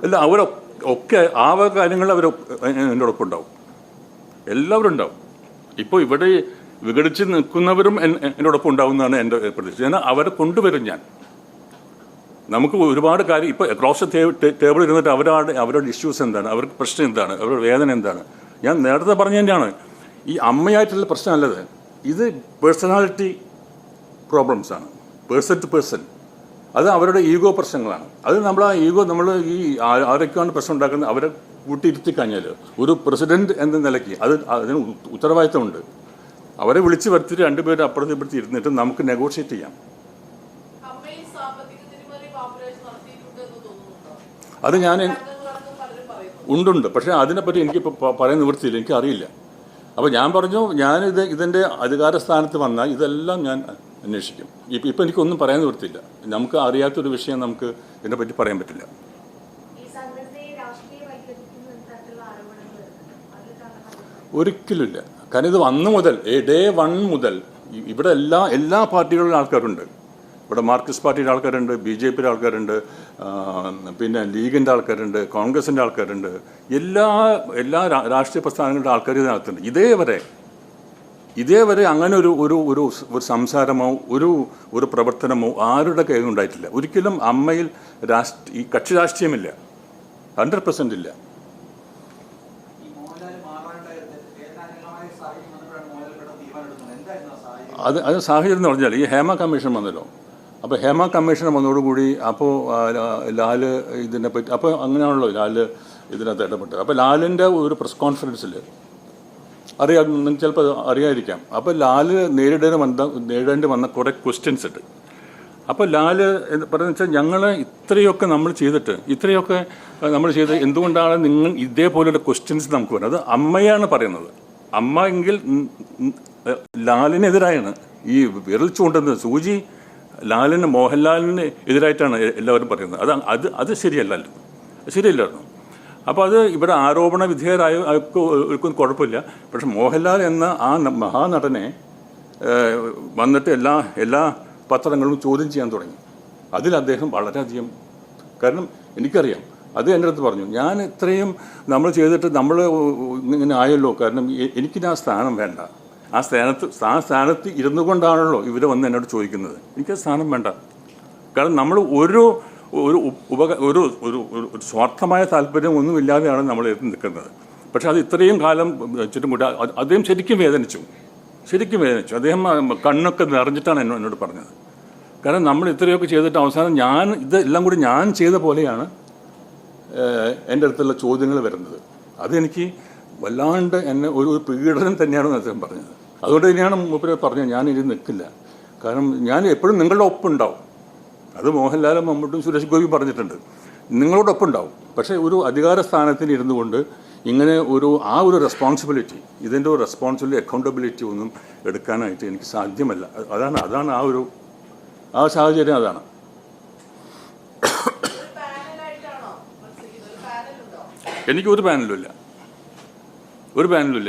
അല്ല, അവരൊക്കെ ആ വക കാര്യങ്ങൾ അവർ എൻ്റെ ഒപ്പം ഉണ്ടാവും, എല്ലാവരും ഉണ്ടാവും. ഇപ്പോൾ ഇവിടെ വിഘടിച്ച് നിൽക്കുന്നവരും എന്നോടൊപ്പം ഉണ്ടാവുന്നതാണ് എൻ്റെ പ്രതീക്ഷ. ഞാൻ അവരെ കൊണ്ടുവരും. നമുക്ക് ഒരുപാട് കാര്യം ഇപ്പോൾ ക്രോസ് ടേബിൾ ഇരുന്നിട്ട് അവരുടെ ഇഷ്യൂസ് എന്താണ്, അവർക്ക് പ്രശ്നം എന്താണ്, അവരുടെ വേദന എന്താണ്, ഞാൻ നേരത്തെ പറഞ്ഞു തന്നെയാണ്. ഈ അമ്മയായിട്ടുള്ള പ്രശ്നമല്ലത്, ഇത് പേഴ്സണാലിറ്റി പ്രോബ്ലംസാണ്, പേഴ്സൺ ടു പേഴ്സൺ. അത് അവരുടെ ഈഗോ പ്രശ്നങ്ങളാണ്. അത് നമ്മൾ ആ ഈഗോ നമ്മൾ ഈ ആരൊക്കെയാണ് പ്രശ്നം ഉണ്ടാക്കുന്നത് അവരെ കൂട്ടിയിരുത്തി കഴിഞ്ഞാൽ ഒരു പ്രസിഡന്റ് എന്ന നിലയ്ക്ക് അതിന് ഉത്തരവാദിത്തമുണ്ട്. അവരെ വിളിച്ച് വരുത്തിയിട്ട് രണ്ടുപേരും അപ്പുറത്ത് ഇപ്പുറത്ത് ഇരുന്നിട്ട് നമുക്ക് നെഗോഷിയേറ്റ് ചെയ്യാം. അത് ഞാൻ ഉണ്ട്, പക്ഷേ അതിനെപ്പറ്റി എനിക്കിപ്പോൾ പറയാൻ നിവൃത്തിയില്ല, എനിക്കറിയില്ല. അപ്പോൾ ഞാൻ പറഞ്ഞു, ഇതിൻ്റെ അധികാര സ്ഥാനത്ത് വന്നാൽ ഇതെല്ലാം ഞാൻ അന്വേഷിക്കും. ഇപ്പം എനിക്കൊന്നും പറയാൻ നിവൃത്തിയില്ല. നമുക്ക് അറിയാത്തൊരു വിഷയം നമുക്ക് ഇതിനെപ്പറ്റി പറയാൻ പറ്റില്ല. ഒരിക്കലുമില്ല. കാരണം ഇത് അന്ന് മുതൽ ഡേ 1 മുതൽ ഇവിടെ എല്ലാ പാർട്ടികളിലും ആൾക്കാരുണ്ട്. ഇവിടെ മാർക്സിസ്റ്റ് പാർട്ടിയുടെ ആൾക്കാരുണ്ട്, BJPയുടെ ആൾക്കാരുണ്ട്, പിന്നെ ലീഗിൻ്റെ ആൾക്കാരുണ്ട്, കോൺഗ്രസിൻ്റെ ആൾക്കാരുണ്ട്, എല്ലാ രാഷ്ട്രീയ പ്രസ്ഥാനങ്ങളുടെ ആൾക്കാർ ഇതിനകത്തുണ്ട്. ഇതേവരെ അങ്ങനെ ഒരു സംസാരമോ ഒരു പ്രവർത്തനമോ ആരുടെ കയ്യിൽ ഉണ്ടായിട്ടില്ല. ഒരിക്കലും അമ്മയിൽ ഈ കക്ഷി രാഷ്ട്രീയമില്ല, 100% ഇല്ല. അത് സാഹചര്യം എന്ന് പറഞ്ഞാൽ ഈ ഹേമ കമ്മീഷൻ വന്നല്ലോ. അപ്പോൾ ഹേമ കമ്മീഷൻ വന്നതോടുകൂടി അപ്പോൾ ലാല് ഇതിനെപ്പറ്റി അപ്പോൾ അങ്ങനെയാണല്ലോ ലാല് ഇതിനകത്ത് ഇടപെട്ടത്. അപ്പോൾ ലാലിൻ്റെ ഒരു പ്രസ് കോൺഫറൻസിൽ നിങ്ങൾക്ക് ചിലപ്പോൾ അറിയാതിരിക്കാം. അപ്പോൾ ലാല് നേരിടേണ്ടി വന്ന കുറേ ക്വസ്റ്റ്യൻസ് ഉണ്ട്. അപ്പോൾ ലാല് പറയുന്നത് വെച്ചാൽ ഞങ്ങൾ ഇത്രയൊക്കെ നമ്മൾ ചെയ്ത് എന്തുകൊണ്ടാണ് നിങ്ങൾ ഇതേപോലെയുള്ള ക്വസ്റ്റ്യൻസ് നമുക്ക് വരുന്നത്? അത് അമ്മയാണ് പറയുന്നത്. അമ്മ എങ്കിൽ ലാലിനെതിരായാണ് ഈ വിരൽ ചൂണ്ടുന്നത്. സൂചി മോഹൻലാലിന് എതിരായിട്ടാണ് എല്ലാവരും പറയുന്നത്. അത് ശരിയല്ലായിരുന്നു. അപ്പോൾ അത് ഇവിടെ ആരോപണ വിധേയരായവർക്കും കുഴപ്പമില്ല. പക്ഷെ മോഹൻലാൽ എന്ന ആ മഹാനടനെ വന്നിട്ട് എല്ലാ പത്രങ്ങളും ചോദ്യം ചെയ്യാൻ തുടങ്ങി. അതിൽ അദ്ദേഹം വളരെയധികം, കാരണം എനിക്കറിയാം, അത് എൻ്റെ അടുത്ത് പറഞ്ഞു, ഞാൻ ഇത്രയും നമ്മൾ ചെയ്തിട്ട് നമ്മൾ ഇങ്ങനെ ആയല്ലോ, കാരണം എനിക്കിന് ആ സ്ഥാനം വേണ്ട. ആ സ്ഥാനത്ത് ഇരുന്നു കൊണ്ടാണല്ലോ ഇവർ വന്ന് എന്നോട് ചോദിക്കുന്നത്. എനിക്ക് സ്ഥാനം വേണ്ട. കാരണം നമ്മൾ ഒരു സ്വാർത്ഥമായ താല്പര്യം ഒന്നുമില്ലാതെയാണ് നമ്മൾ എത്തി നിൽക്കുന്നത്. പക്ഷെ അത് ഇത്രയും കാലം വെച്ചിട്ടും കൂടെ അദ്ദേഹം ശരിക്കും വേദനിച്ചു. അദ്ദേഹം കണ്ണൊക്കെ നിറഞ്ഞിട്ടാണ് എന്നോട് പറഞ്ഞത്. കാരണം നമ്മൾ ഇത്രയൊക്കെ ചെയ്തിട്ട് അവസാനം ഇതെല്ലാം കൂടി ഞാൻ ചെയ്ത പോലെയാണ് എൻ്റെ അടുത്തുള്ള ചോദ്യങ്ങൾ വരുന്നത്. അതെനിക്ക് വല്ലാണ്ട് എന്നെ ഒരു പീഡനം തന്നെയാണെന്ന് അദ്ദേഹം പറഞ്ഞത്. അതുകൊണ്ട് തന്നെയാണ് മൂപ്പര് പറഞ്ഞത്, ഞാൻ ഇനി നിൽക്കില്ല. കാരണം ഞാൻ എപ്പോഴും നിങ്ങളുടെ ഒപ്പം ഉണ്ടാവും. അത് മോഹൻലാലും മമ്മൂട്ടും സുരേഷ് ഗോപിയും പറഞ്ഞിട്ടുണ്ട്, നിങ്ങളോടൊപ്പം ഉണ്ടാവും. പക്ഷേ ഒരു അധികാര സ്ഥാനത്തിൽ ഇരുന്നു കൊണ്ട് ഇങ്ങനെ ഒരു റെസ്പോൺസിബിലിറ്റി, ഇതിൻ്റെ ഒരു റെസ്പോൺസിബിലിറ്റി, അക്കൗണ്ടബിലിറ്റി ഒന്നും എടുക്കാനായിട്ട് എനിക്ക് സാധ്യമല്ല. അതാണ് ആ സാഹചര്യം. അതാണ്. എനിക്ക് ഒരു പാനലും ഇല്ല,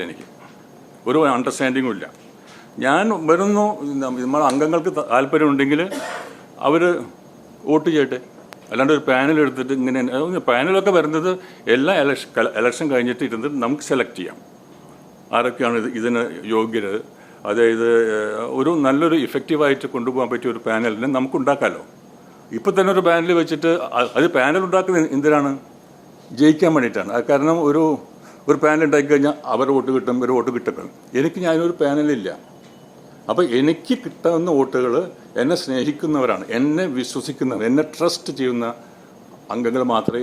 എനിക്ക് ഒരു അണ്ടർസ്റ്റാൻഡിങ്ങും ഇല്ല. ഞാൻ വരുന്നു, നമ്മൾ അംഗങ്ങൾക്ക് താല്പര്യമുണ്ടെങ്കിൽ അവർ വോട്ട് ചെയ്യട്ടെ, അല്ലാണ്ട് ഒരു പാനൽ എടുത്തിട്ട് ഇങ്ങനെ. പാനലൊക്കെ വരുന്നത് എല്ലാ ഇലക്ഷൻ കഴിഞ്ഞിട്ട് ഇരുന്നിട്ട് നമുക്ക് സെലക്ട് ചെയ്യാം ആരൊക്കെയാണ് ഇതിന് യോഗ്യർ. അതായത് ഒരു നല്ലൊരു ഇഫക്റ്റീവായിട്ട് കൊണ്ടുപോകാൻ പറ്റിയ ഒരു പാനലിനെ നമുക്ക് ഉണ്ടാക്കാമല്ലോ. ഇപ്പം തന്നെ ഒരു പാനൽ വെച്ചിട്ട് അത് പാനൽ ഉണ്ടാക്കുന്നത് എന്തിനാണ്? ജയിക്കാൻ വേണ്ടിയിട്ടാണ്. കാരണം ഒരു പാനൽ ഉണ്ടാക്കി കഴിഞ്ഞാൽ അവർ വോട്ട് കിട്ടും, ഇവർ വോട്ട് കിട്ടും. ഞാനൊരു പാനലില്ല. അപ്പോൾ എനിക്ക് കിട്ടുന്ന വോട്ടുകൾ എന്നെ സ്നേഹിക്കുന്നവരാണ്, എന്നെ വിശ്വസിക്കുന്നവർ, എന്നെ ട്രസ്റ്റ് ചെയ്യുന്ന അംഗങ്ങൾ മാത്രമേ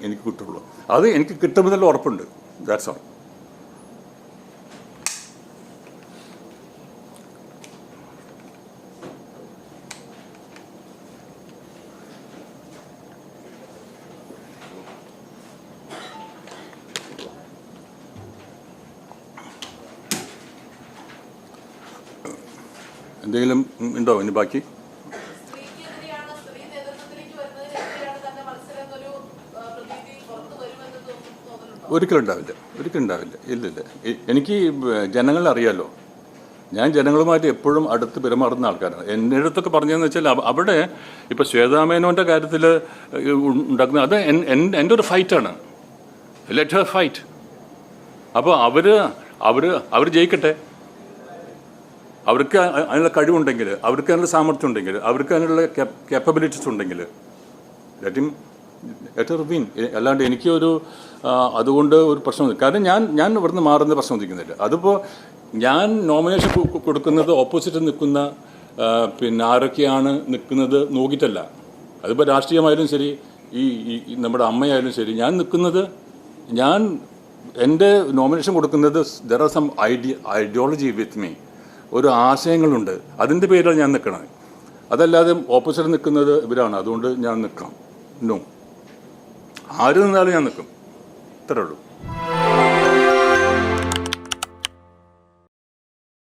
എനിക്ക് കിട്ടുള്ളൂ. അത് എനിക്ക് കിട്ടുമെന്നുള്ള ഉറപ്പുണ്ട്. That's all. എന്തെങ്കിലും ഉണ്ടോ ഇനി ബാക്കി? ഒരിക്കലും ഉണ്ടാവില്ല. ഇല്ലില്ല. എനിക്ക് ജനങ്ങളെ അറിയാമല്ലോ. ഞാൻ ജനങ്ങളുമായിട്ട് എപ്പോഴും അടുത്ത് പെരുമാറുന്ന ആൾക്കാരാണ്. എൻ്റെ അടുത്തൊക്കെ പറഞ്ഞതെന്ന് വെച്ചാൽ അവിടെ ഇപ്പോൾ ശ്വേതാമേനോൻ്റെ കാര്യത്തിൽ ഉണ്ടാക്കുന്ന അത് എൻ്റെ ഒരു ഫൈറ്റാണ്. Let Har fight. അപ്പോൾ അവർ ജയിക്കട്ടെ. അവർക്ക് അതിനുള്ള കഴിവുണ്ടെങ്കിൽ, അവർക്ക് അതിനുള്ള സാമർഥ്യം ഉണ്ടെങ്കിൽ, അവർക്ക് അതിനുള്ള കേപ്പബിലിറ്റീസ് ഉണ്ടെങ്കിൽ ലെറ്റ് ഹർ വിൻ. അല്ലാണ്ട് എനിക്കൊരു അതുകൊണ്ട് ഒരു പ്രശ്നം. കാരണം ഞാൻ ഇവിടുന്ന് മാറുന്ന പ്രശ്നം ഉദിക്കുന്നില്ല. അതിപ്പോൾ ഞാൻ നോമിനേഷൻ കൊടുക്കുന്നത് ഓപ്പോസിറ്റ് നിൽക്കുന്ന പിന്നെ ആരൊക്കെയാണ് നിൽക്കുന്നത് നോക്കിയിട്ടല്ല. അതിപ്പോൾ രാഷ്ട്രീയമായാലും ശരി, ഈ നമ്മുടെ അമ്മയായാലും ശരി, ഞാൻ എൻ്റെ നോമിനേഷൻ കൊടുക്കുന്നത് there are some ideology with me. ഒരു ആശയങ്ങളുണ്ട്, അതിൻ്റെ പേരിലാണ് ഞാൻ നിൽക്കണത്. അതല്ലാതെ ഓപ്പോസിറ്റ് നിൽക്കുന്നത് ഇവരാണ്, അതുകൊണ്ട് ഞാൻ നിൽക്കാം. നോ, ആര് നിന്നാലും ഞാൻ നിൽക്കും. ഇത്രേ ഉള്ളൂ.